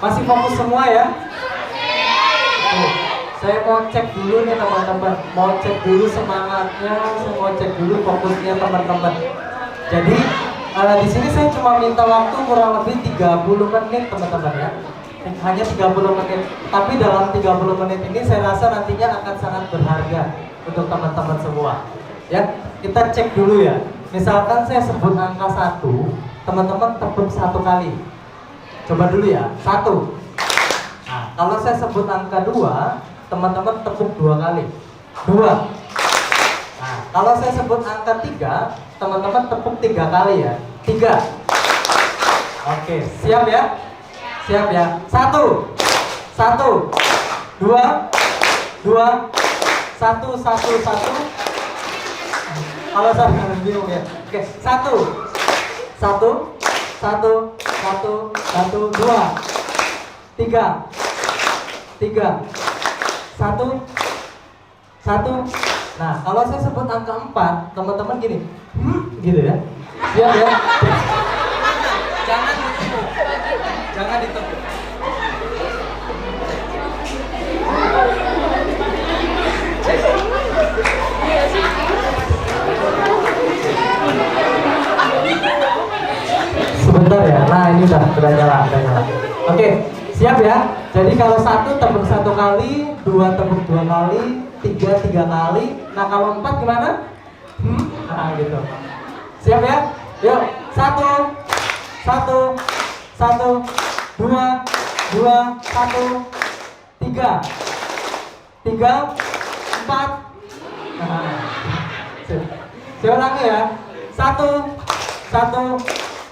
Masih fokus semua ya? Oke. Saya mau cek dulu nih teman-teman. Mau cek dulu semangatnya, saya mau cek dulu fokusnya teman-teman. Jadi di sini saya cuma minta waktu kurang lebih 30 menit teman-teman ya. Hanya 30 menit. Tapi dalam 30 menit ini saya rasa nantinya akan sangat berharga untuk teman-teman semua. Ya, kita cek dulu ya. Misalkan saya sebut angka 1, teman-teman tepuk 1 kali. Coba dulu ya, 1. Nah, kalau saya sebut angka 2, teman-teman tepuk 2 kali. 2. Nah, kalau saya sebut angka 3, teman-teman tepuk 3 kali ya. 3. Oke, siap ya? Siap ya? 1. 1. 2. 2. 1. 1. Kalau saya bingung ya. Oke, 1. 1. 1. 2. 3. 1. Nah, kalau saya sebut angka 4, teman-teman gini, gitu ya. Siap ya? Jangan ditepuk. Jangan ditepuk. Sebentar ya. Nah, ini udah nyala. Oke, siap ya. Jadi kalau 1 tepuk 1 kali, 2 tepuk 2 kali, 3 kali. Nah, kalau 4 gimana? Nah, gitu. Siap ya? Yuk, 1, 2, 1, 3, 4. Nah, saya ulangi ya. 1,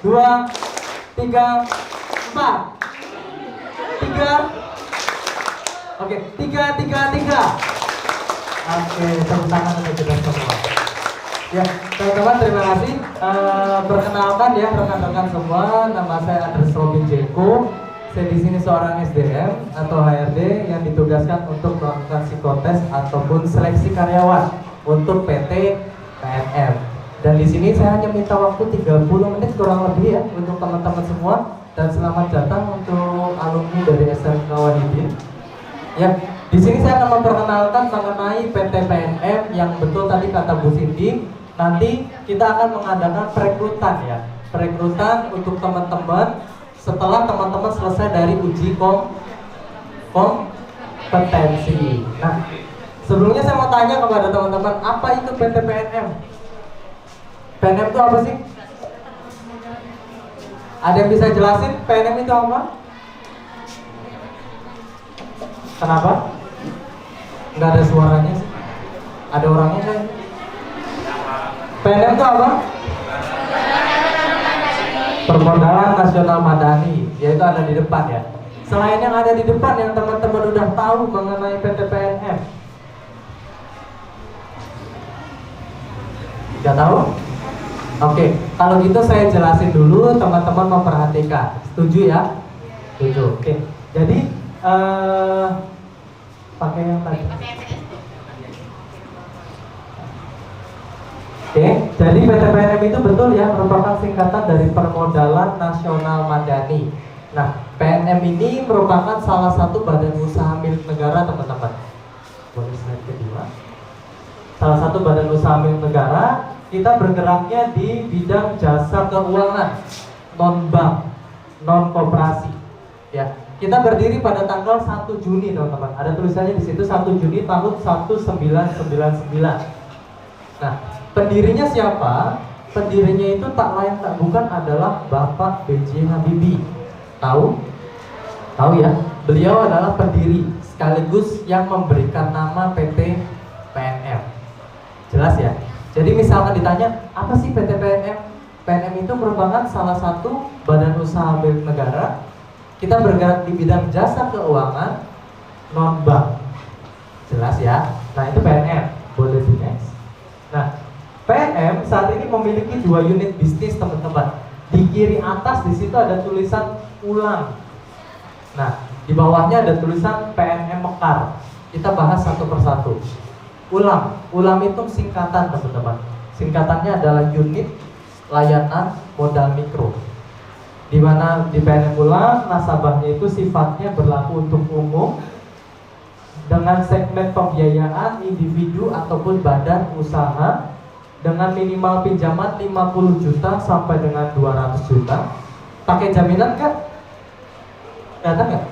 2, 3, 4. 3. Oke, 3. Oke, tepuk tangan untuk kita semua. Ya, teman-teman terima kasih. Perkenalkan ya rekan-rekan semua, nama saya Andres Robin Jeko. Saya di sini seorang SDM atau HRD yang ditugaskan untuk melakukan psikotes ataupun seleksi karyawan untuk PT PNM. Dan di sini saya hanya minta waktu 30 menit kurang lebih ya untuk teman-teman semua. Dan selamat datang untuk alumni dari SMK Wadidin. Ya, di sini saya akan memperkenalkan mengenai PT PNM yang betul tadi kata Bu Cindy. Nanti kita akan mengadakan perekrutan ya, perekrutan untuk teman-teman setelah teman-teman selesai dari uji kompetensi. Nah, sebelumnya saya mau tanya kepada teman-teman, apa itu PT PNM? PNM itu apa sih? Ada yang bisa jelasin PNM itu apa? Kenapa? Nggak ada suaranya sih. Ada orangnya kan? PNM itu apa? Permodalan Nasional Madani, yaitu ada di depan ya. Selain yang ada di depan yang teman-teman udah tahu mengenai PT PNM, nggak tahu? Oke, kalau gitu saya jelasin dulu, teman-teman memperhatikan. Setuju ya? Setuju. Oke. Jadi pakai yang tadi. Oke, jadi PT PNM itu betul ya merupakan singkatan dari Permodalan Nasional Madani. Nah, PNM ini merupakan salah satu badan usaha milik negara, teman-teman. Boleh slide kedua. Salah satu badan usaha milik negara. Kita bergeraknya di bidang jasa keuangan, non-bank, non-koperasi. Ya, kita berdiri pada tanggal 1 Juni, teman-teman. Ada tulisannya di situ 1 Juni tahun 1999. Nah, pendirinya siapa? Pendirinya itu tak lain tak bukan adalah Bapak B.J. Habibie. Tahu? Tahu ya? Beliau adalah pendiri sekaligus yang memberikan nama PT PNM. Jelas ya? Jadi misalkan ditanya, apa sih PT PNM? PNM itu merupakan salah satu badan usaha milik negara. Kita bergerak di bidang jasa keuangan non-bank. Jelas ya? Nah, itu PNM. Boleh di next. Nah, PNM saat ini memiliki 2 unit bisnis, teman-teman. Di kiri atas di situ ada tulisan ulang. Nah, di bawahnya ada tulisan PNM Mekar. Kita bahas satu persatu. Ulam itu singkatan, teman-teman. Singkatannya adalah unit layanan modal mikro. di mana di PNM Ulam nasabahnya itu sifatnya berlaku untuk umum dengan segmen pembiayaan individu ataupun badan usaha dengan minimal pinjaman 50 juta sampai dengan 200 juta. Pakai jaminan nggak? Kelihatan nggak?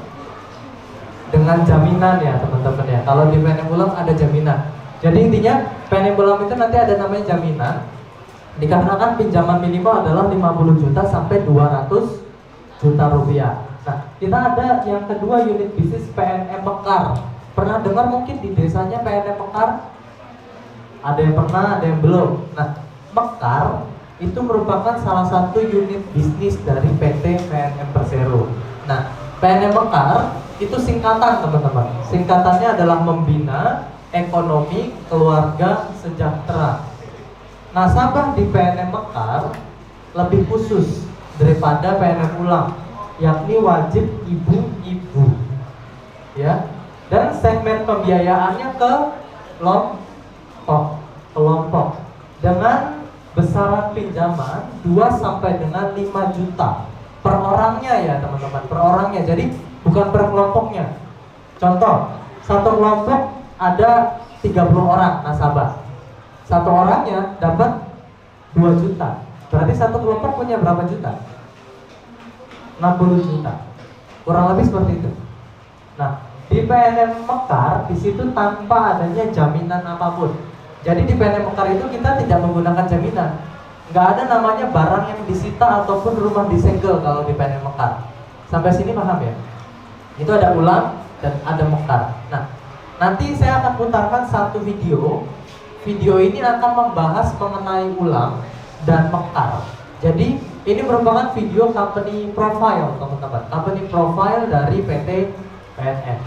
Dengan jaminan ya teman-teman ya. Kalau di PNM Ulam ada jaminan. Jadi intinya PNM Ulam itu nanti ada namanya jaminan. Dikarenakan pinjaman minimal adalah 50 juta sampai 200 juta rupiah. Nah, kita ada yang kedua unit bisnis PNM Mekar. Pernah dengar mungkin di desanya PNM Mekar? Ada yang pernah, ada yang belum. Nah, Mekar itu merupakan salah satu unit bisnis dari PT PNM Persero. Nah, PNM Mekar itu singkatan teman-teman. Singkatannya adalah Membina Ekonomi Keluarga Sejahtera. Nasabah di PNM Mekar lebih khusus daripada PNM Ulam, yakni wajib ibu-ibu, ya. Dan segmen pembiayaannya ke kelompok dengan besaran pinjaman 2 sampai dengan 5 juta per orangnya ya teman-teman, per orangnya. Jadi bukan per kelompoknya. Contoh, satu kelompok ada 30 orang nasabah. Satu orangnya dapat 2 juta. Berarti satu kelompok punya berapa juta? 60 juta. Kurang lebih seperti itu. Nah, di PNM Mekar di situ tanpa adanya jaminan apapun. Jadi di PNM Mekar itu kita tidak menggunakan jaminan. Nggak ada namanya barang yang disita ataupun rumah disegel kalau di PNM Mekar. Sampai sini paham ya? Itu ada Ulam dan ada Mekar. Nah, nanti saya akan putarkan satu video. Video ini akan membahas mengenai Ulam dan Mekar. Jadi ini merupakan video company profile teman-teman. Company profile dari PT PNM.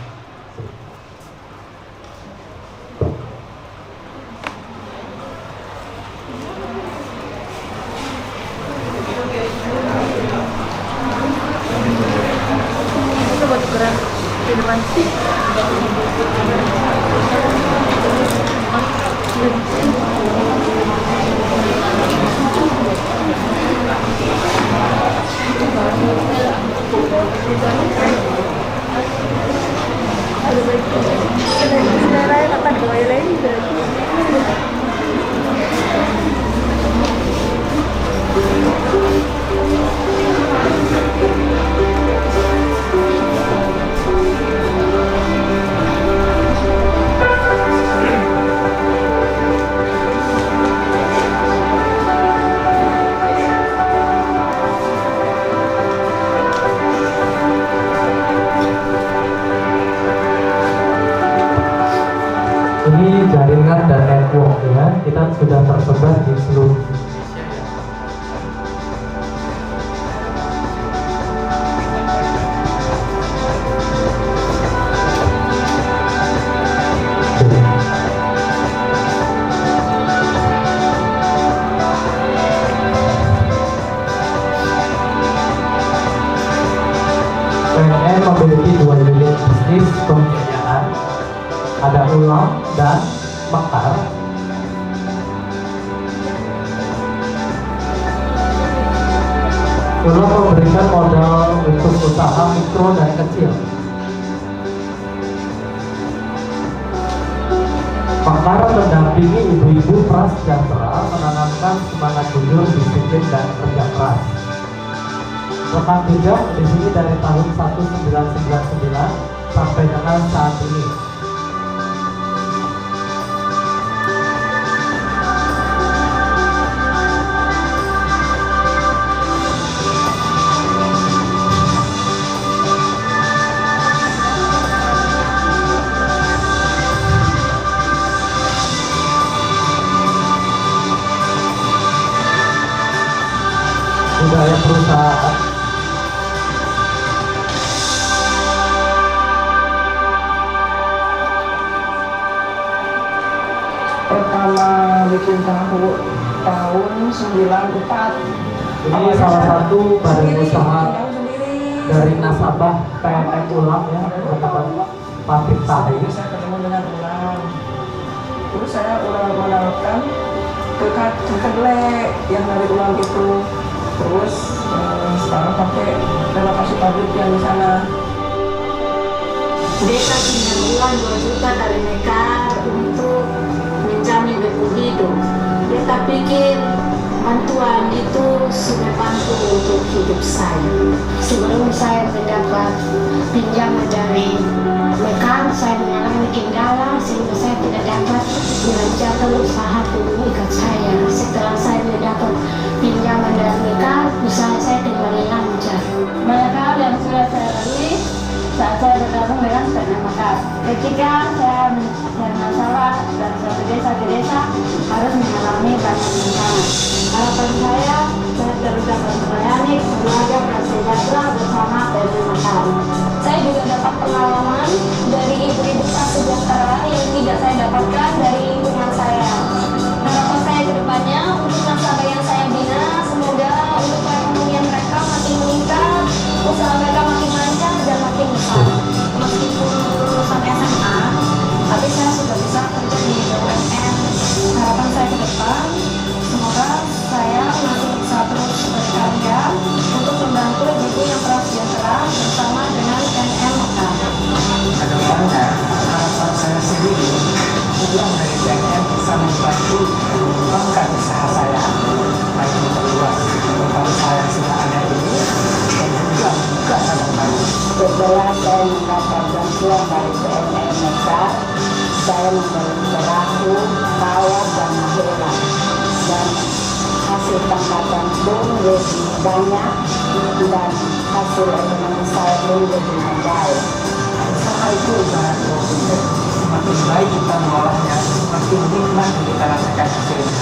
Coba gerak di depan sih. Ini jaringan dan network ya, kita sudah tersebar di seluruh Indonesia ya. PNM memiliki 2 unit bisnis pembiayaan, ada Ulam dan Mekar. Ulam memberikan modal untuk usaha mikro dan kecil. Mekar mendampingi ibu-ibu prasejahtera menanamkan semangat jujur, disiplin dan kerja keras. Rekam jejak di sini dari tahun 1999 sampai dengan saat ini. Budaya perusahaan. Pertama bikin tahun 94. Ini salah satu badan usaha dari nasabah PNM Ulam ya, teman-teman. Pabrik tahu. Saya ketemu dengan Ulam. Terus saya ulang modalkan ke kedelai yang dari Ulam itu. terus sekarang pakai relokasi pabrik yang di sana. Beta pinjam uang 2 juta dari mereka untuk menjamin hidup. Beta pikir bantuan itu sudah bantu untuk hidup saya. Sebelum saya mendapat pinjaman dari mereka, saya mengalami kendala sehingga saya tidak dapat melanjutkan usaha ikat saya. Setelah saya mendapat pinjaman dari mereka, usaha saya kembali lancar. Banyak hal yang sudah saya lalui saat saya bergabung dengan PNM Mekar. Ketika saya mencari masalah dari satu desa ke desa, harus mengalami banyak tantangan. Harapan saya terus dapat melayani keluarga dan sejahtera bersama PNM Mekar. Saya juga dapat pengalaman dari ibu-ibu prasejahtera yang tidak saya dapatkan dari lingkungan saya. Harapan saya ke depannya untuk nasabah yang saya bina, semoga untuk perekonomian mereka makin meningkat, usaha mereka makin lancar dan makin besar. Meskipun lulusan SMA, tapi saya sudah bisa kerja di BUMN. Harapan saya ke depan, semoga saya masih bisa terus berkarya untuk membantu ibu yang prasejahtera bersama dengan PNM Mekar. Kedepannya harapan saya sendiri uang dari PNM bisa membantu mengembangkan usaha saya, baik memperluas tempat usaha yang sudah ada ini dan juga membuka cabang baru. Setelah saya mendapat bantuan dari PNM Mekar, saya membeli perahu, kawat, dan mahera, dan hasil tangkapan pun lebih banyak dan hasil ekonomi saya pun lebih baik. Usaha itu ibarat komputer, semakin baik kita mengolahnya, semakin nikmat kita rasakan hasilnya.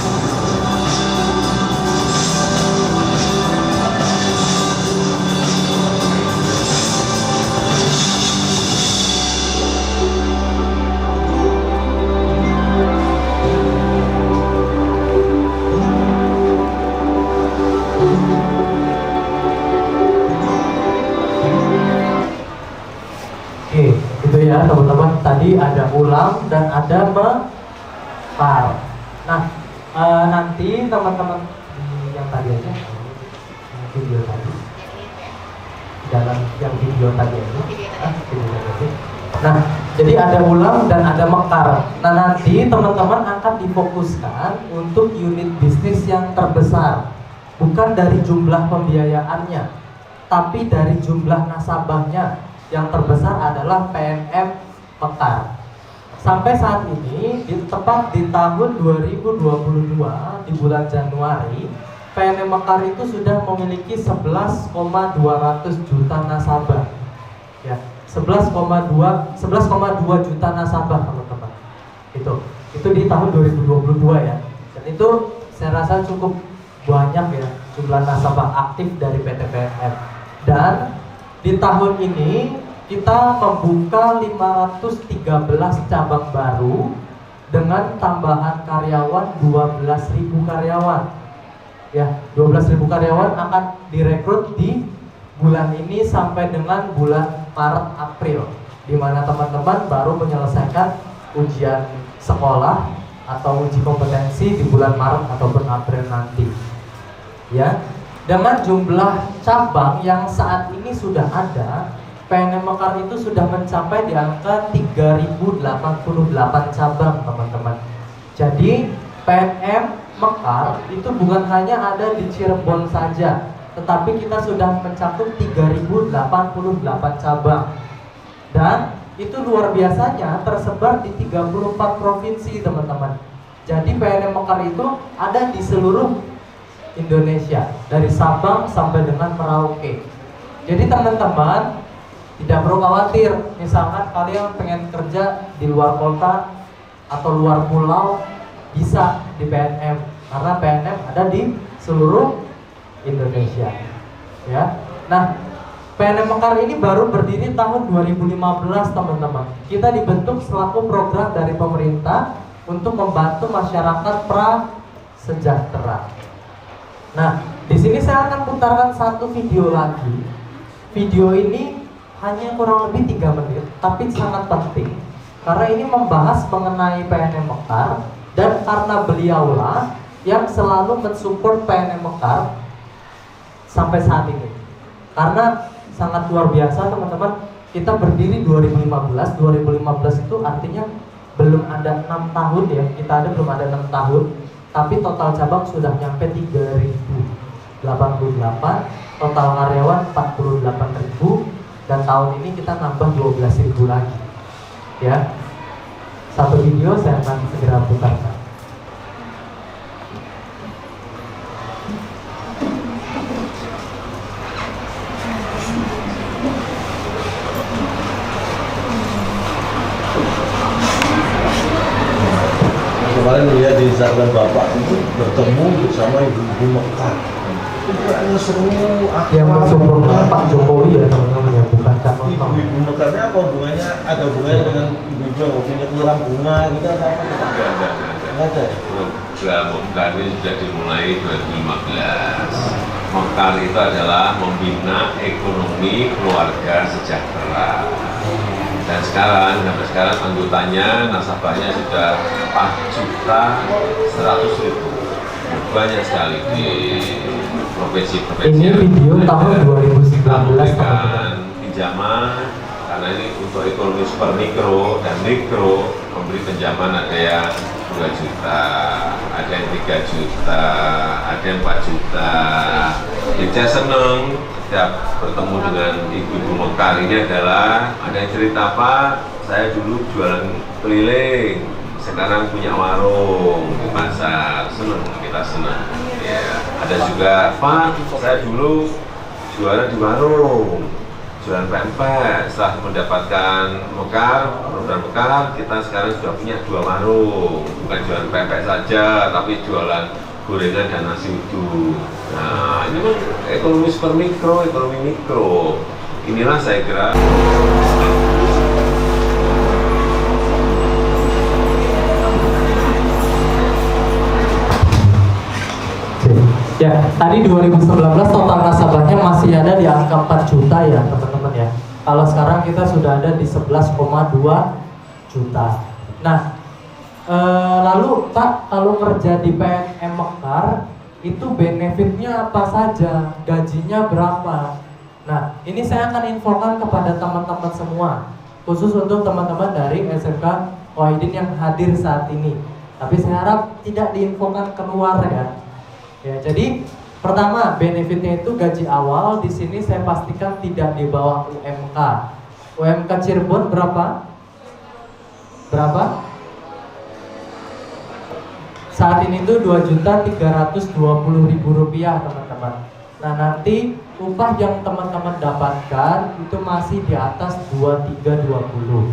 Oke, itu ya teman-teman. Tadi ada ulang dan ada mekar. Nah, nanti teman-teman yang tadi aja, yang video tadi, dalam yang video tadi aja, video tadi. Nah, jadi ada ulang dan ada mekar. Nah, nanti teman-teman akan difokuskan untuk unit bisnis yang terbesar, bukan dari jumlah pembiayaannya, tapi dari jumlah nasabahnya. Yang terbesar adalah PNM Mekar. Sampai saat ini, tepat di tahun 2022, di bulan Januari, PNM Mekar itu sudah memiliki 11,200 juta nasabah. Ya, 11,2 juta nasabah, teman-teman. Itu di tahun 2022 ya. Dan itu saya rasa cukup banyak ya jumlah nasabah aktif dari PT PNM. Dan di tahun ini kita membuka 513 cabang baru dengan tambahan karyawan 12.000 karyawan. Ya, 12.000 karyawan akan direkrut di bulan ini sampai dengan bulan Maret April, di mana teman-teman baru menyelesaikan ujian sekolah atau uji kompetensi di bulan Maret ataupun April nanti. Ya. Dengan jumlah cabang yang saat ini sudah ada, PNM Mekar itu sudah mencapai di angka 3.088 cabang, teman-teman. Jadi PNM Mekar itu bukan hanya ada di Cirebon saja, tetapi kita sudah mencakup 3.088 cabang. Dan itu luar biasanya tersebar di 34 provinsi, teman-teman. Jadi PNM Mekar itu ada di seluruh Indonesia, dari Sabang sampai dengan Merauke. Jadi teman-teman tidak perlu khawatir, misalkan kalian pengen kerja di luar kota atau luar pulau, bisa di PNM, karena PNM ada di seluruh Indonesia. Ya. Nah, PNM Mekar ini baru berdiri tahun 2015, teman-teman. Kita dibentuk selaku program dari pemerintah untuk membantu masyarakat prasejahtera. Nah, di sini saya akan putarkan satu video lagi. Video ini hanya kurang lebih 3 menit, tapi sangat penting karena ini membahas mengenai PNM Mekar, dan karena beliaulah yang selalu mensupport PNM Mekar sampai saat ini. Karena sangat luar biasa teman-teman, kita berdiri 2015 itu artinya belum ada 6 tahun ya, kita ada belum ada 6 tahun, tapi total cabang sudah nyampe 3.088, total karyawan 48.000, dan tahun ini kita nambah 12.000 lagi ya. Satu video saya akan segera putarkan. Kemarin lihat di Instagram Bapak itu bertemu bersama ibu-ibu Mekah. Itu kayaknya seru, Yang mensempurnakan Pak Jokowi ya teman-teman ya, bukan Cak Nonton. Ibu-ibu Mekahnya apa hubungannya? Ada hubungannya dengan ibu-ibu yang hobinya keluaran bunga gitu atau apa? Enggak ada. Program Mekar ini sudah dimulai 2015. Mekar itu adalah membina ekonomi keluarga sejahtera. Dan sekarang, sampai sekarang anggotanya, nasabahnya sudah 4.100.000. Banyak sekali di provinsi-provinsi. Ini video tahun 2019 memberikan pinjaman, karena ini untuk ekonomi super mikro dan mikro, memberi pinjaman ada yang 2 juta, ada yang 3 juta, ada yang 4 juta. Jadi saya senang setiap bertemu dengan ibu-ibu Mekar ini adalah ada yang cerita, Pak, saya dulu jualan keliling, sekarang punya warung di pasar. Senang, kita senang ya. Ada juga, Pak, saya dulu jualan di warung, jualan pempek. Setelah mendapatkan Mekar, program Mekar, kita sekarang sudah punya 2 warung, bukan jualan pempek saja, tapi jualan gorengan dan nasi uduk. Nah, ini kan ekonomi super mikro, ekonomi mikro. Inilah saya kira. Ya, tadi 2019 total nasabahnya masih ada di angka 4 juta ya teman-teman ya. Kalau sekarang kita sudah ada di 11,2 juta. Nah, lalu Pak, kalau kerja di PNM Mekar itu benefitnya apa saja, gajinya berapa? Nah, ini saya akan infokan kepada teman-teman semua, khusus untuk teman-teman dari SMK Wahidin yang hadir saat ini. Tapi saya harap tidak diinfokan keluar ya. Ya, jadi pertama benefitnya itu gaji awal di sini saya pastikan tidak di bawah UMK. UMK Cirebon berapa? Berapa? Saat ini tuh Rp2.320.000 teman-teman. Nah, nanti upah yang teman-teman dapatkan itu masih di atas 2320.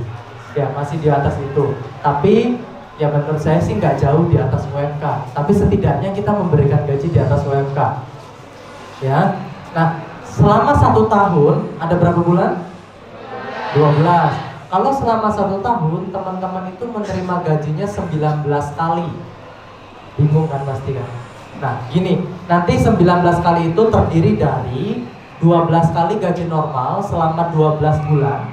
Ya, masih di atas itu. Tapi ya menurut saya sih nggak jauh di atas UMK. Tapi setidaknya kita memberikan gaji di atas UMK. Ya. Nah, selama 1 tahun ada berapa bulan? 12. Kalau selama 1 tahun teman-teman itu menerima gajinya 19 kali. Bingung kan pasti kan? Nah gini, nanti 19 kali itu terdiri dari 12 kali gaji normal selama 12 bulan.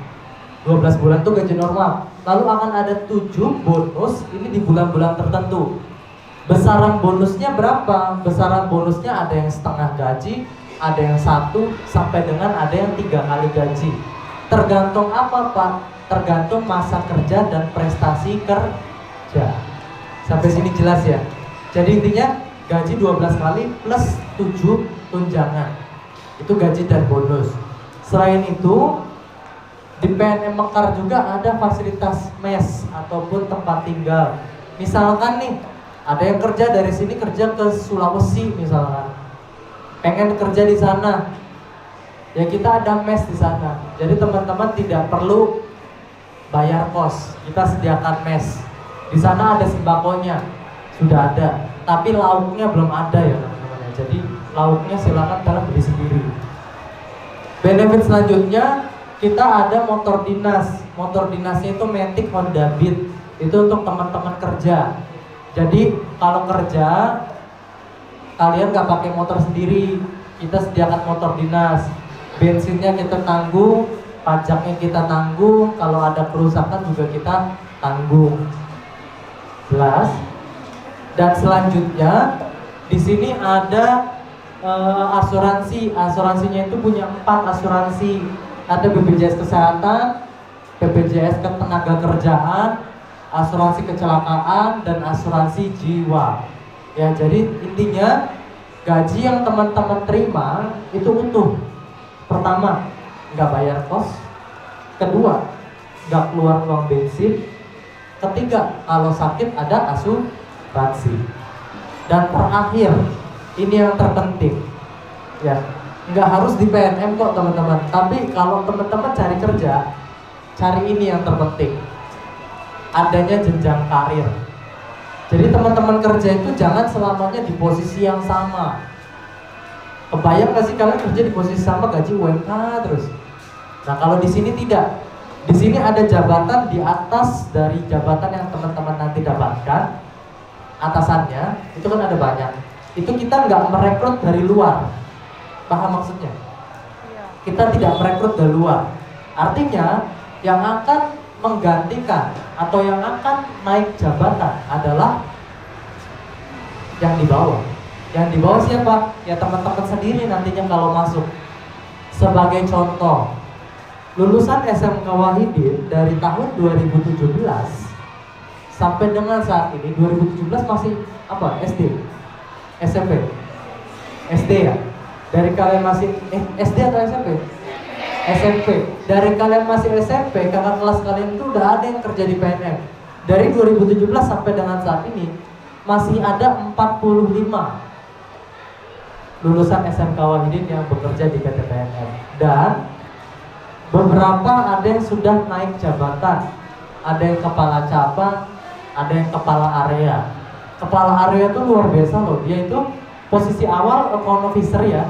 12 bulan itu gaji normal. Lalu akan ada 7 bonus, ini di bulan-bulan tertentu. Besaran bonusnya berapa? Besaran bonusnya ada yang setengah gaji, ada yang 1 sampai dengan ada yang 3 kali gaji. Tergantung apa Pak? Tergantung masa kerja dan prestasi kerja. Sampai sini jelas ya? Jadi intinya gaji 12 kali plus 7 tunjangan. Itu gaji dan bonus. Selain itu di PNM Mekar juga ada fasilitas mes ataupun tempat tinggal. Misalkan nih ada yang kerja dari sini kerja ke Sulawesi misalkan, pengen kerja di sana, ya kita ada mes di sana. Jadi teman-teman tidak perlu bayar kos, kita sediakan mes. Di sana ada sembakonya, sudah ada. Tapi lauknya belum ada ya teman-teman. Jadi lauknya silakan kalian beli sendiri. Benefit selanjutnya kita ada motor dinas. Motor dinasnya itu Matic Honda Beat. Itu untuk teman-teman kerja. Jadi kalau kerja kalian nggak pakai motor sendiri, kita sediakan motor dinas. Bensinnya kita tanggung, pajaknya kita tanggung, kalau ada kerusakan juga kita tanggung. Jelas? Dan selanjutnya di sini ada Asuransinya itu punya 4 asuransi. Ada BPJS Kesehatan, BPJS Ketenagakerjaan, asuransi kecelakaan, dan asuransi jiwa. Ya, jadi intinya gaji yang teman-teman terima itu utuh. Pertama, nggak bayar kos. Kedua, nggak keluar uang bensin. Ketiga, kalau sakit ada asuransi. Dan terakhir, ini yang terpenting, ya, nggak harus di PNM kok teman-teman. Tapi kalau teman-teman cari kerja, cari ini yang terpenting, adanya jenjang karir. Jadi teman-teman kerja itu jangan selamanya di posisi yang sama. Kebayang nggak sih kalian kerja di posisi sama gaji UMK terus? Nah kalau di sini tidak. Di sini ada jabatan di atas dari jabatan yang teman-teman nanti dapatkan. Atasannya itu kan ada banyak. Itu kita nggak merekrut dari luar. Paham maksudnya? Kita tidak merekrut dari luar. Artinya yang akan menggantikan atau yang akan naik jabatan adalah yang di bawah. Yang di bawah siapa? Ya teman-teman sendiri nantinya kalau masuk. Sebagai contoh, lulusan SMK Wahidin dari tahun 2017 sampai dengan saat ini 2017 masih apa? SD? SMP? SD ya? Dari kalian masih SD atau SMP? SMP. Dari kalian masih SMP, kakak kelas kalian itu udah ada yang kerja di PNM. Dari 2017 sampai dengan saat ini masih ada 45 lulusan SMK Wahidin yang bekerja di PT PNM. Dan beberapa ada yang sudah naik jabatan. Ada yang kepala cabang, ada yang kepala area. Kepala area itu luar biasa loh. Dia itu posisi awal account officer ya.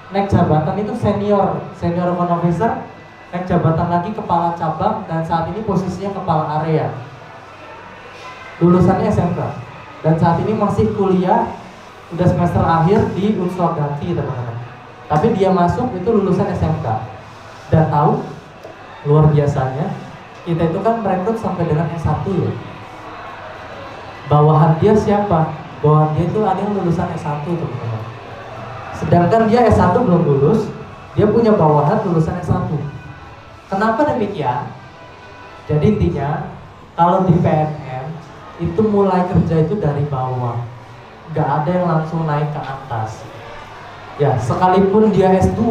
Naik jabatan itu senior account officer. Naik jabatan lagi kepala cabang, dan saat ini posisinya kepala area. Lulusannya SMK. Dan saat ini masih kuliah, udah semester akhir di Unsur Ganti teman-teman. Tapi dia masuk itu lulusan SMK. Dan tahu luar biasanya kita itu kan merekrut sampai dengan S1 ya. Bawahan dia siapa? Bawahan dia itu ada yang lulusan S1 teman-teman. Sedangkan dia S1 belum lulus, dia punya bawahan lulusan S1. Kenapa demikian? Jadi intinya kalau di PNM itu mulai kerja itu dari bawah, nggak ada yang langsung naik ke atas. Ya, sekalipun dia S2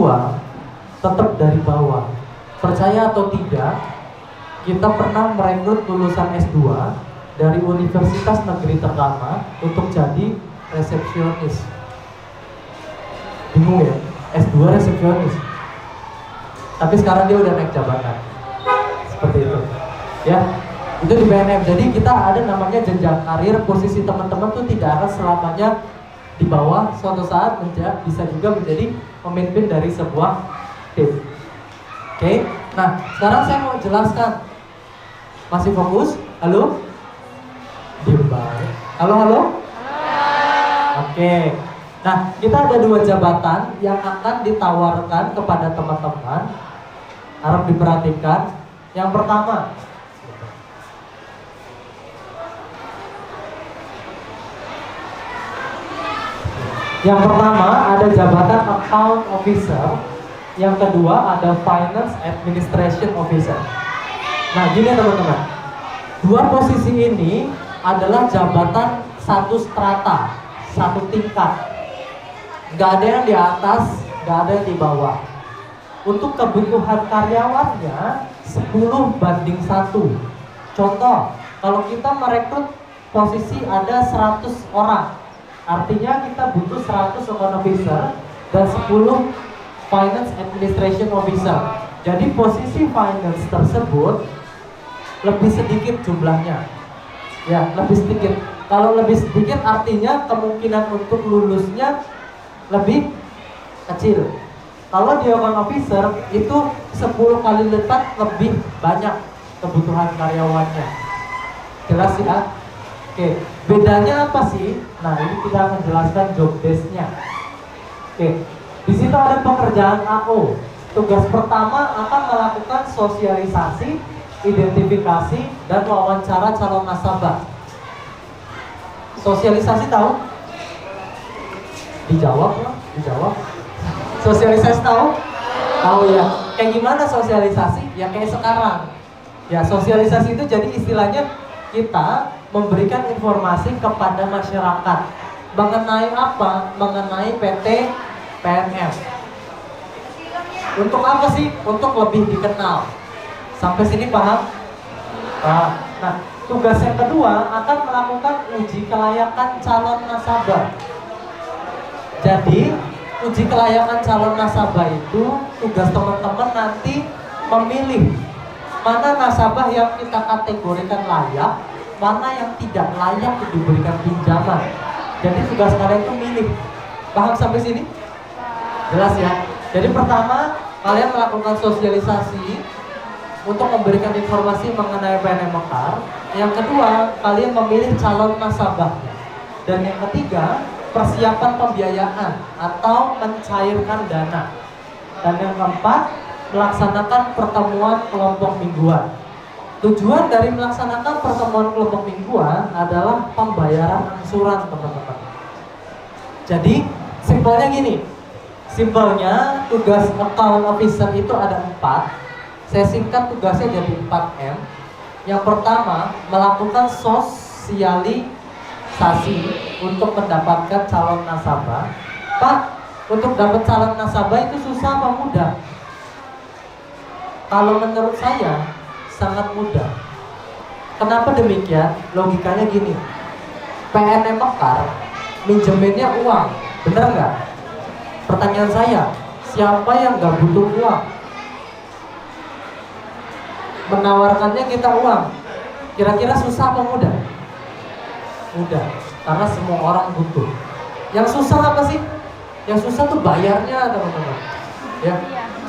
tetap dari bawah. Percaya atau tidak, kita pernah merekrut lulusan S2 dari Universitas Negeri Ternama untuk jadi resepsionis. Bingung ya? S2 resepsionis. Tapi sekarang dia udah naik jabatan. Seperti itu. Ya, itu di PNM. Jadi kita ada namanya jenjang karir. Posisi teman-teman tuh tidak akan selamanya di bawah. Suatu saat bisa juga menjadi pemimpin dari sebuah tim. Oke, nah sekarang saya mau jelaskan. Masih fokus? Halo? Diem banget. Halo? Oke. Nah, kita ada 2 jabatan yang akan ditawarkan kepada teman-teman. Harap diperhatikan. Yang pertama, ada jabatan Account Officer. Yang kedua ada Finance Administration Officer. Nah, gini teman-teman. 2 posisi ini adalah jabatan satu strata, satu tingkat. Nggak ada yang di atas, nggak ada yang di bawah. Untuk kebutuhan karyawannya 10:1. Contoh, kalau kita merekrut posisi ada 100 orang, artinya kita butuh 100 account officer dan 10 finance administration officer. Jadi posisi finance tersebut lebih sedikit jumlahnya. Ya, lebih sedikit. Kalau lebih sedikit artinya kemungkinan untuk lulusnya lebih kecil. Kalau di account officer itu 10 kali lipat lebih banyak kebutuhan karyawannya. Jelas ya? Oke, bedanya apa sih? Nah, ini kita akan jelaskan job desk-nya. Oke, di situ ada pekerjaan AO. Tugas pertama akan melakukan sosialisasi, identifikasi, dan wawancara calon nasabah. Sosialisasi tahu? Dijawab lah. Dijawab. Sosialisasi tahu? Tahu ya. Kayak gimana sosialisasi? Ya kayak sekarang. Ya, sosialisasi itu jadi istilahnya kita memberikan informasi kepada masyarakat mengenai apa? Mengenai PT PNM. Untuk apa sih? Untuk lebih dikenal. Sampai sini paham? Nah, tugas yang kedua akan melakukan uji kelayakan calon nasabah. Jadi, uji kelayakan calon nasabah itu tugas teman-teman nanti memilih mana nasabah yang kita kategorikan layak, mana yang tidak layak diberikan pinjaman. Jadi tugas kalian itu milih. Paham sampai sini? Jelas ya? Jadi pertama, kalian melakukan sosialisasi untuk memberikan informasi mengenai PNM Mekar. Yang kedua, kalian memilih calon nasabahnya. Dan yang ketiga, persiapan pembiayaan atau mencairkan dana. Dan yang keempat, melaksanakan pertemuan kelompok mingguan. Tujuan dari melaksanakan pertemuan kelompok mingguan adalah pembayaran angsuran, teman-teman. Jadi, simpelnya gini. Simpelnya, tugas account officer itu ada 4. Saya singkat tugasnya jadi 4M. Yang pertama, melakukan sosialisasi untuk mendapatkan calon nasabah. Pak, untuk dapat calon nasabah itu susah apa mudah? Kalau menurut saya, sangat mudah. Kenapa demikian? Logikanya gini. PNM Mekar minjeminnya uang, bener nggak? Pertanyaan saya, siapa yang nggak butuh uang? Menawarkannya kita uang. Kira-kira susah apa mudah? Mudah, karena semua orang butuh. Yang susah apa sih? Yang susah tuh bayarnya, teman-teman. Ya,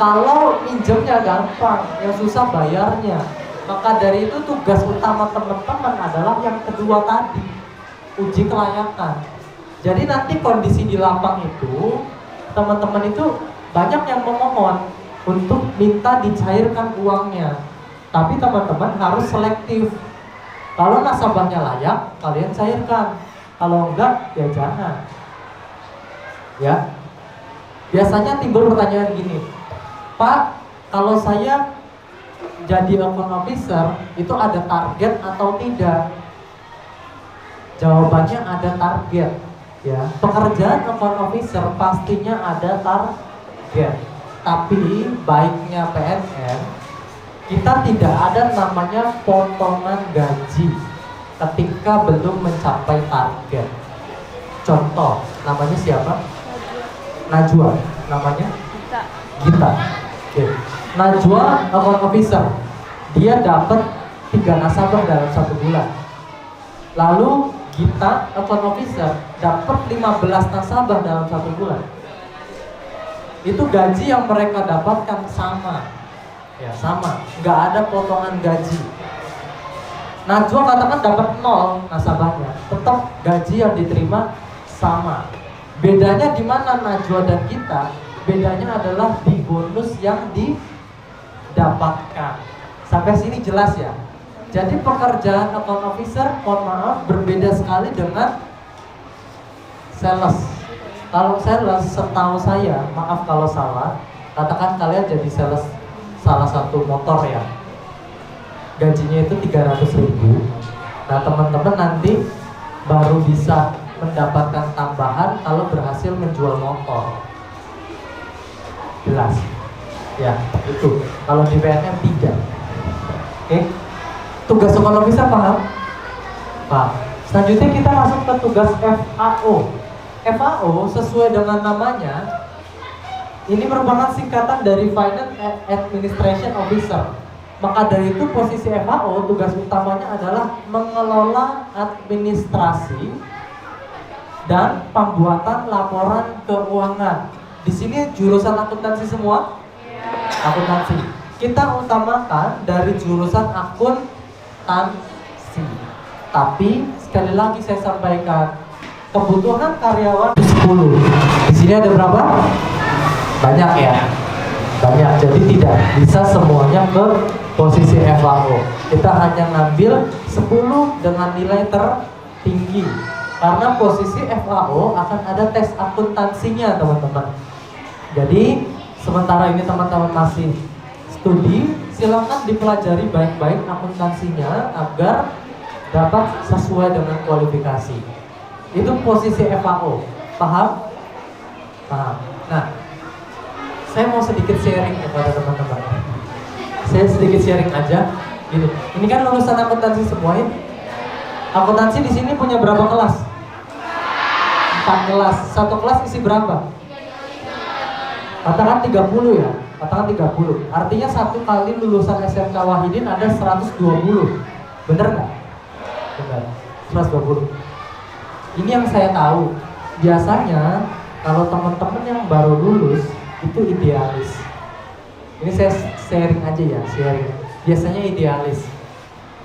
kalau minjemnya gampang, yang susah bayarnya. Maka dari itu tugas utama teman-teman adalah yang kedua tadi, uji kelayakan. Jadi nanti kondisi di lapang itu, teman-teman itu banyak yang memohon untuk minta dicairkan uangnya. Tapi teman-teman harus selektif. Kalau nasabahnya layak, kalian cairkan. Kalau enggak, ya jangan. Ya. Biasanya timbul pertanyaan gini, Pak, kalau saya jadi account officer, itu ada target atau tidak? Jawabannya ada target. Ya, pekerjaan account officer pastinya ada target. Tapi baiknya PNM, kita tidak ada namanya potongan gaji ketika belum mencapai target. Contoh, namanya siapa? Najwa, namanya? Gita. Oke. Najwa account officer, dia dapat 3 nasabah dalam 1 bulan. Lalu Gita account officer dapat 15 nasabah dalam 1 bulan. Itu gaji yang mereka dapatkan sama. Ya, sama, nggak ada potongan gaji. Najwa katakan dapat 0 nasabahnya, tetap gaji yang diterima sama. Bedanya di mana Najwa dan Gita? Bedanya adalah di bonus yang didapatkan. Sampai sini jelas ya? Jadi pekerjaan account officer, mohon maaf, berbeda sekali dengan sales. Kalau sales, setahu saya, maaf kalau salah, katakan kalian jadi sales salah satu motor ya, gajinya itu 300.000. Nah, teman-teman nanti baru bisa mendapatkan tambahan kalau berhasil menjual motor. Jelas ya, itu kalau di PNM tidak. Oke, tugas account officer paham? Pak, selanjutnya kita masuk ke tugas FAO. FAO sesuai dengan namanya, ini merupakan singkatan dari Finance Administration Officer. Maka dari itu posisi FAO tugas utamanya adalah mengelola administrasi dan pembuatan laporan keuangan. Di sini jurusan akuntansi semua? Akuntansi. Kita utamakan dari jurusan akuntansi. Tapi sekali lagi saya sampaikan, kebutuhan karyawan 10. Di sini ada berapa? Banyak ya. Banyak. Jadi tidak bisa semuanya ke posisi FAO. Kita hanya ngambil 10 dengan nilai tertinggi. Karena posisi FAO akan ada tes akuntansinya teman-teman. Jadi sementara ini teman-teman masih studi, silakan dipelajari baik-baik akuntansinya agar dapat sesuai dengan kualifikasi. Itu posisi FAO, paham? Paham. Nah, saya mau sedikit sharing kepada teman-teman. Saya sedikit sharing aja. Gini, ini kan lulusan akuntansi semua ya. Akuntansi di sini punya berapa kelas? 4 kelas. Satu kelas isi berapa? Katakan 30 ya. Katakan 30. Artinya satu kali lulusan SMK Wahidin ada 120. Bener nggak? Bener. 120. Ini yang saya tahu. Biasanya kalau teman-teman yang baru lulus itu idealis. Ini saya sharing aja ya, sharing. Biasanya idealis.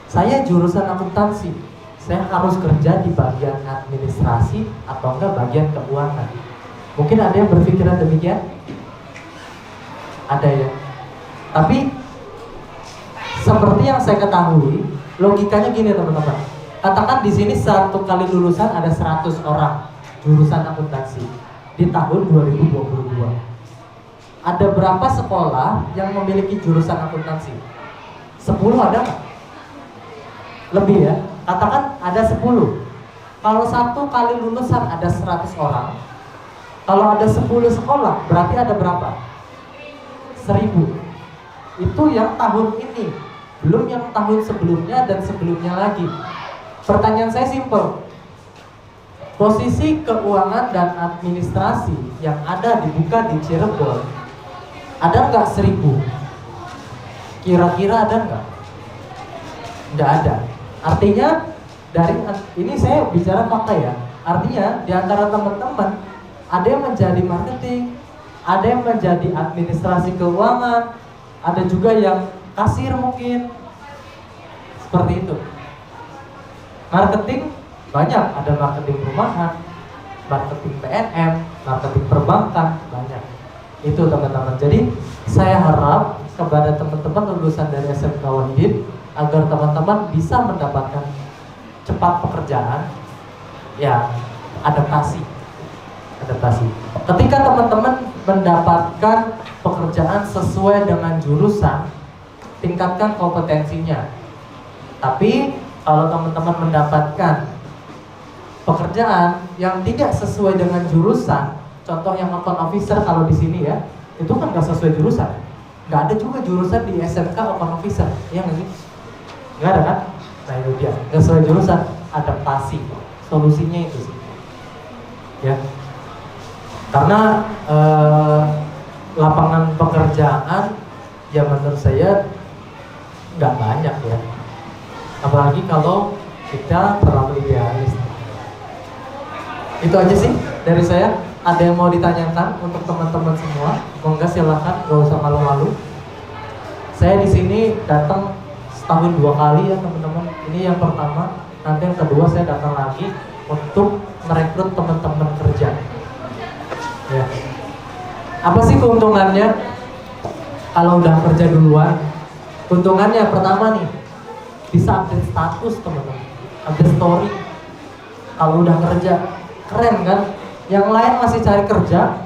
Saya jurusan akuntansi. Saya harus kerja di bagian administrasi atau enggak bagian keuangan. Mungkin ada yang berpikiran demikian? Ada ya. Tapi seperti yang saya ketahui, logikanya gini teman-teman. Katakan di sini satu kali lulusan ada 100 orang jurusan akuntansi di tahun 2022. Ada berapa sekolah yang memiliki jurusan akuntansi? 10 ada nggak? Lebih ya. Katakan ada 10. Kalau satu kali lulusan ada 100 orang. Kalau ada 10 sekolah, berarti ada berapa? 1000. Itu yang tahun ini. Belum yang tahun sebelumnya dan sebelumnya lagi. Pertanyaan saya simpel. Posisi keuangan dan administrasi yang ada dibuka di Cirebon, ada nggak 1000? Kira-kira ada nggak? Nggak ada. Artinya dari ini saya bicara fakta ya. Artinya di antara teman-teman ada yang menjadi marketing, ada yang menjadi administrasi keuangan, ada juga yang kasir mungkin. Seperti itu. Marketing banyak, ada marketing perumahan, marketing PNM, marketing perbankan, banyak. Itu teman-teman. Jadi saya harap kepada teman-teman lulusan dari SMK Wahidin agar teman-teman bisa mendapatkan cepat pekerjaan, ya adaptasi. Ketika teman-teman mendapatkan pekerjaan sesuai dengan jurusan, tingkatkan kompetensinya. Tapi kalau teman-teman mendapatkan pekerjaan yang tidak sesuai dengan jurusan, contoh yang account officer kalau di sini ya, itu kan nggak sesuai jurusan. Nggak ada juga jurusan di SMK account officer, iya nggak sih? Nggak ada kan? Nah itu dia, nggak sesuai jurusan, adaptasi. Solusinya itu sih, ya. Karena lapangan pekerjaan, ya menurut saya nggak banyak ya. Apalagi kalau kita terlalu idealis. Itu aja sih dari saya. Ada yang mau ditanyakan untuk teman-teman semua? Monggo silakan, gak usah malu-malu. Saya di sini datang setahun 2 kali ya teman-teman. Ini yang pertama, nanti yang kedua saya datang lagi untuk merekrut teman-teman kerja. Ya. Apa sih keuntungannya kalau udah kerja duluan? Keuntungannya pertama nih, bisa update status teman-teman, update story. Kalau udah kerja, keren kan? Yang lain masih cari kerja,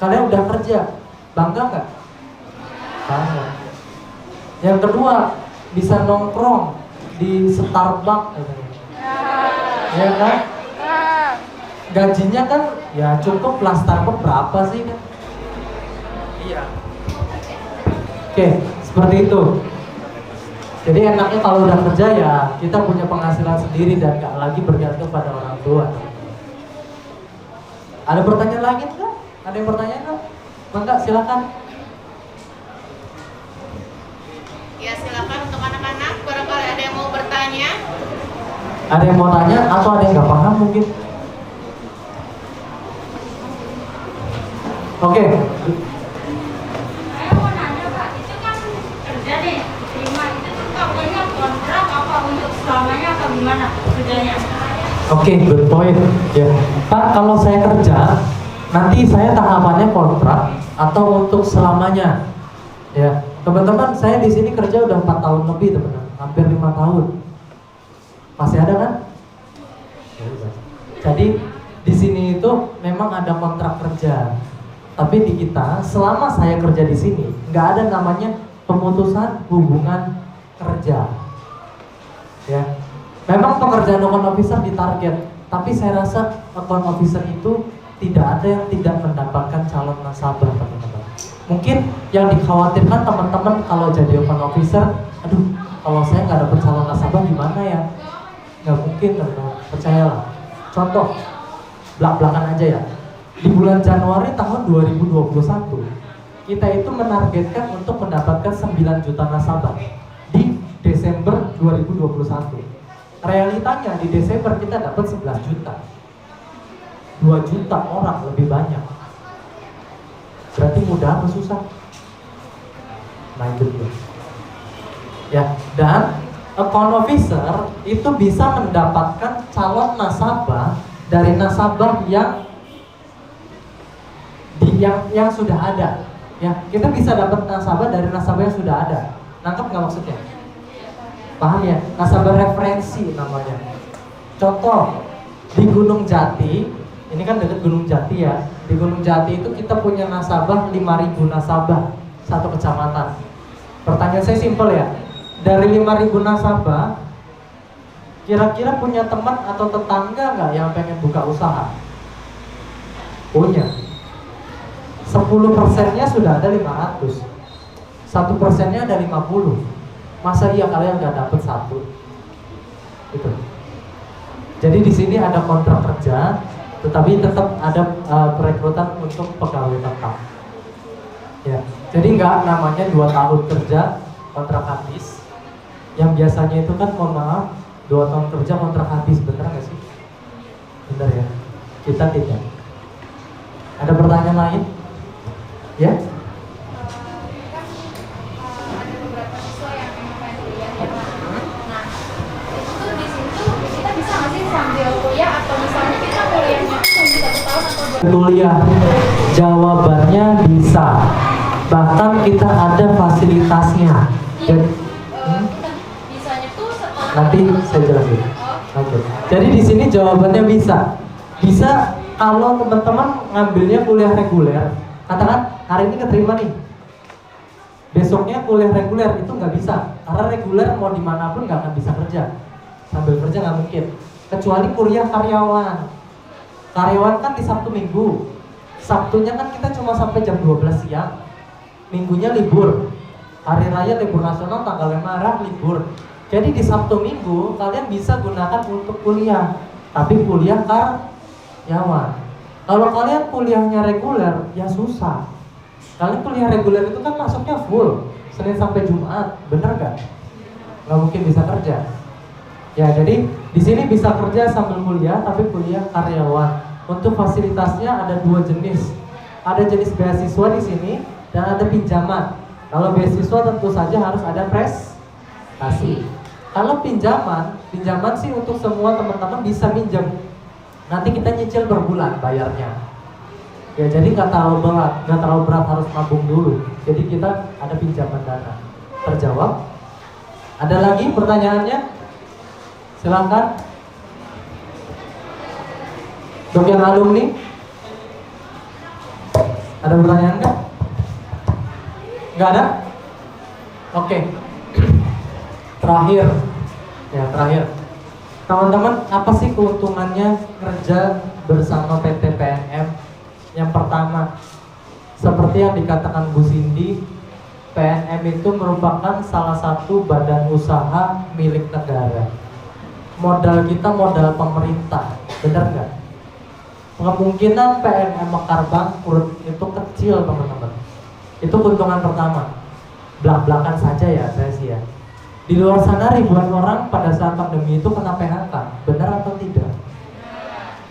kalian udah kerja, bangga nggak? Bangga. Yang kedua, bisa nongkrong di Starbucks, ya kan? Gajinya kan, ya cukup lah. Starbucks berapa sih kan? Iya. Oke, seperti itu. Jadi enaknya kalau udah kerja ya kita punya penghasilan sendiri dan gak lagi bergantung pada orang tua. Ada pertanyaan lagi enggak? Ada yang bertanya enggak? Enggak, silakan. Ya silakan untuk anak-anak, barangkali ada yang mau bertanya. Ada yang mau tanya atau ada yang nggak paham mungkin? Oke. Saya mau nanya Pak, itu kan kerja nih, terima itu tuh kabarnya kontrak apa untuk selamanya atau gimana kerjanya? Oke, good point. Ya, Pak, kalau saya kerja, nanti saya tahapannya kontrak atau untuk selamanya. Ya, teman-teman, saya di sini kerja udah 4 tahun lebih, teman-teman, hampir 5 tahun. Masih ada kan? Jadi di sini itu memang ada kontrak kerja. Tapi di kita, selama saya kerja di sini, nggak ada namanya pemutusan hubungan kerja. Ya, memang pekerjaan account officer ditarget, tapi saya rasa account officer itu tidak ada yang tidak mendapatkan calon nasabah, teman-teman. Mungkin yang dikhawatirkan teman-teman kalau jadi account officer, aduh, kalau saya nggak dapat calon nasabah gimana ya? Nggak mungkin, teman-teman. Percayalah. Contoh, belak-belakan aja ya. Di bulan Januari tahun 2021, kita itu menargetkan untuk mendapatkan 9 juta nasabah di Desember 2021. Realitanya di Desember kita dapat 11 juta. 2 juta orang lebih banyak. Berarti mudah apa susah? Nah itu dia. Ya, dan account officer itu bisa mendapatkan calon nasabah dari nasabah yang sudah ada. Ya, kita bisa dapat nasabah dari nasabah yang sudah ada. Nangkep nggak maksudnya? Paham ya? Nasabah referensi namanya. Contoh di Gunung Jati, ini kan dekat Gunung Jati ya. Di Gunung Jati itu kita punya nasabah 5.000 nasabah satu kecamatan. Pertanyaan saya simpel ya. Dari 5.000 nasabah, kira-kira punya teman atau tetangga nggak yang pengen buka usaha? Punya. 10%-nya sudah ada 500. 1%-nya ada 50. Masa iya kalian nggak dapat 1? Gitu. Jadi di sini ada kontrak kerja, tetapi tetap ada perekrutan untuk pegawai tetap. Ya. Jadi nggak namanya 2 tahun kerja kontrak habis. Yang biasanya itu kan, mohon maaf, 2 tahun kerja kontrak habis, bener nggak sih? Bener ya. Kita tidak. Ada pertanyaan lain? Ya? Ada beberapa siswa yang memang pengen kuliah ya Pak. Nah, itu di situ kita bisa nggak sih sambil kuliah atau misalnya kita kuliahnya itu cuma 1 tahun atau 2 tahun? Kuliah, jawabannya bisa. Bahkan kita ada fasilitasnya. Iya, Jadi, bisanya tuh setelah nanti saya jelasin. Oke. Jadi di sini jawabannya bisa. Bisa kalau teman-teman ngambilnya kuliah reguler. Katakan hari ini keterima nih, besoknya kuliah reguler, itu nggak bisa. Karena reguler mau dimanapun nggak akan bisa kerja. Sambil kerja nggak mungkin. Kecuali kuliah karyawan. Karyawan kan di Sabtu Minggu. Sabtunya kan kita cuma sampai jam 12 siang. Minggunya libur. Hari raya libur nasional tanggal 5 Maret libur. Jadi di Sabtu Minggu kalian bisa gunakan untuk kuliah. Tapi kuliah karyawan. Kalau kalian kuliahnya reguler, ya susah. Kalian kuliah reguler itu kan masuknya full Senin sampai Jumat, bener gak? Gak mungkin bisa kerja. Ya, jadi di sini bisa kerja sambil kuliah, tapi kuliah karyawan. Untuk fasilitasnya ada 2 jenis. Ada jenis beasiswa di sini dan ada pinjaman. Kalau beasiswa tentu saja harus ada prestasi. Kalau pinjaman sih untuk semua teman-teman bisa minjem. Nanti kita nyicil per bulan bayarnya. Ya, jadi nggak terlalu berat harus nabung dulu. Jadi kita ada pinjaman dana. Terjawab? Ada lagi pertanyaannya? Silakan. Untuk yang alumni, ada pertanyaan nggak? Nggak ada? Oke. Terakhir. Teman-teman, apa sih keuntungannya kerja bersama PT PNM? Yang pertama, seperti yang dikatakan Bu Cindy, PNM itu merupakan salah satu badan usaha milik negara. Modal kita modal pemerintah, benar nggak? Kemungkinan PNM mekar bangkrut itu kecil, teman-teman. Itu keuntungan pertama. Belak-belakan saja ya saya sih ya. Di luar sana ribuan orang pada saat pandemi itu kena PHK, benar atau tidak?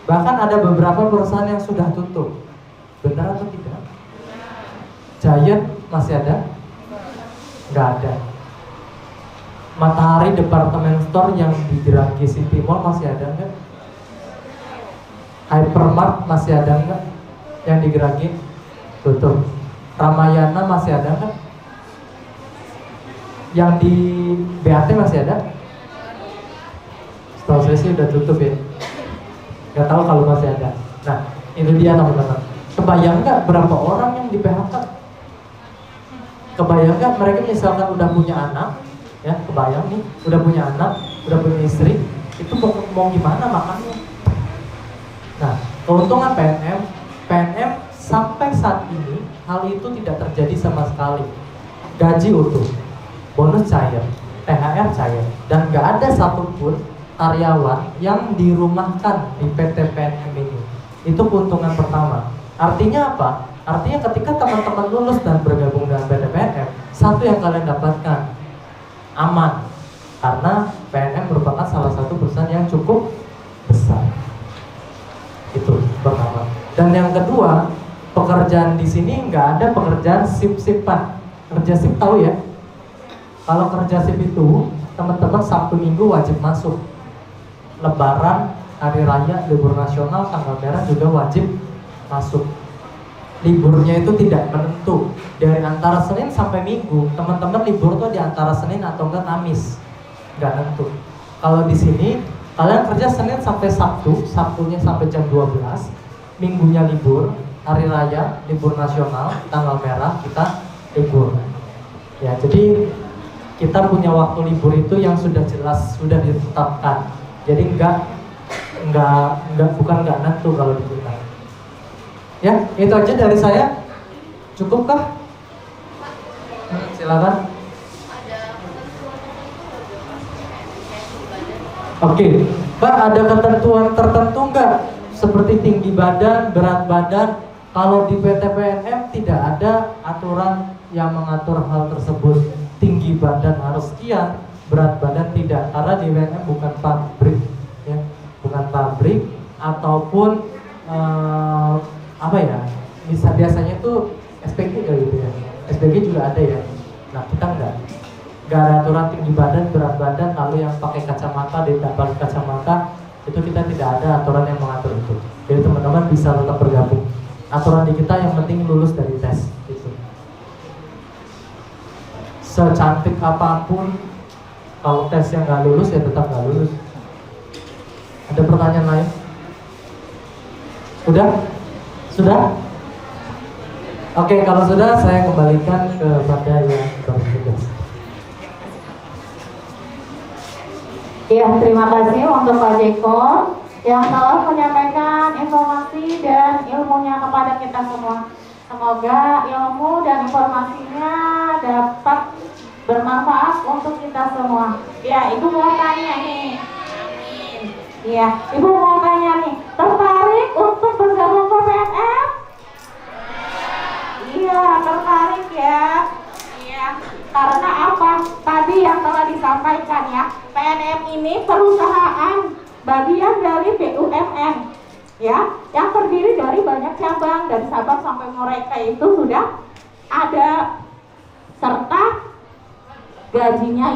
Bahkan ada beberapa perusahaan yang sudah tutup, benar atau tidak? Giant masih ada? Nggak ada. Matahari Department Store yang di Geragi City Mall masih ada nggak? Hypermart masih ada nggak? Yang di Geragi tutup. Ramayana masih ada nggak? Yang di BAT masih ada? Setahu saya sih udah tutup ya. Nggak tahu kalau masih ada. Nah, itu dia teman-teman. Kebayang nggak berapa orang yang di PHK? Kebayang nggak mereka misalkan udah punya anak, ya kebayang nih, udah punya anak, udah punya istri, itu mau gimana makannya? Nah, keuntungan PNM sampai saat ini hal itu tidak terjadi sama sekali. Gaji utuh, bonus cair, THR cair, dan nggak ada satupun karyawan yang dirumahkan di PT PNM ini. Itu keuntungan pertama. Artinya apa? Artinya ketika teman-teman lulus dan bergabung dengan PT PNM, satu yang kalian dapatkan aman, karena PNM merupakan salah satu perusahaan yang cukup besar. Itu pertama. Dan yang kedua, pekerjaan di sini nggak ada pekerjaan sip-sipan. Kerja sip tahu ya? Kalau kerja sip itu, teman-teman Sabtu Minggu wajib masuk. Lebaran, hari raya, libur nasional, tanggal merah juga wajib masuk. Liburnya itu tidak menentu. Dari antara Senin sampai Minggu, teman-teman libur tuh di antara Senin atau enggak Kamis. Nggak nentu. Kalau di sini, kalian kerja Senin sampai Sabtu, Sabtunya sampai jam 12, Minggunya libur, hari raya, libur nasional, tanggal merah, kita libur. Ya, jadi kita punya waktu libur itu yang sudah jelas, sudah ditetapkan. Jadi bukan nggak nentu kalau di kita. Ya, itu aja dari saya. Cukupkah? Silakan. Oke, Mbak, ada ketentuan tertentu nggak? Seperti tinggi badan, berat badan. Kalau di PT PNM tidak ada aturan yang mengatur hal tersebut. Tinggi badan harus sekian, berat badan tidak. Karena di PNM bukan pabrik, ya, bukan pabrik ataupun apa ya? Biasanya itu SPG gitu ya. SPG juga ada ya. Nah, kita enggak ada aturan tinggi badan, berat badan, lalu yang pakai kacamata, tidak pakai kacamata, itu kita tidak ada aturan yang mengatur itu. Jadi teman-teman bisa tetap bergabung. Aturan di kita yang penting lulus dari tes gitu. Secantik apapun, kalau tesnya nggak lulus ya tetap nggak lulus. Ada pertanyaan lain? Sudah? Oke, kalau sudah saya kembalikan kepada yang bertugas. Ya, terima kasih untuk Pak Jeko yang telah menyampaikan informasi dan ilmunya kepada kita semua. Semoga ilmu dan informasinya dapat bermanfaat untuk kita semua. Ya, Ibu mau tanya nih. Amin. Iya, Ibu mau tanya nih, tertarik untuk bergabung ke PNM? Iya, tertarik ya. Iya, karena apa? Tadi yang telah disampaikan ya, PNM ini perusahaan bagian dari BUMN ya, yang terdiri dari banyak cabang dari Sabang sampai Merauke itu sudah ada, serta gajinya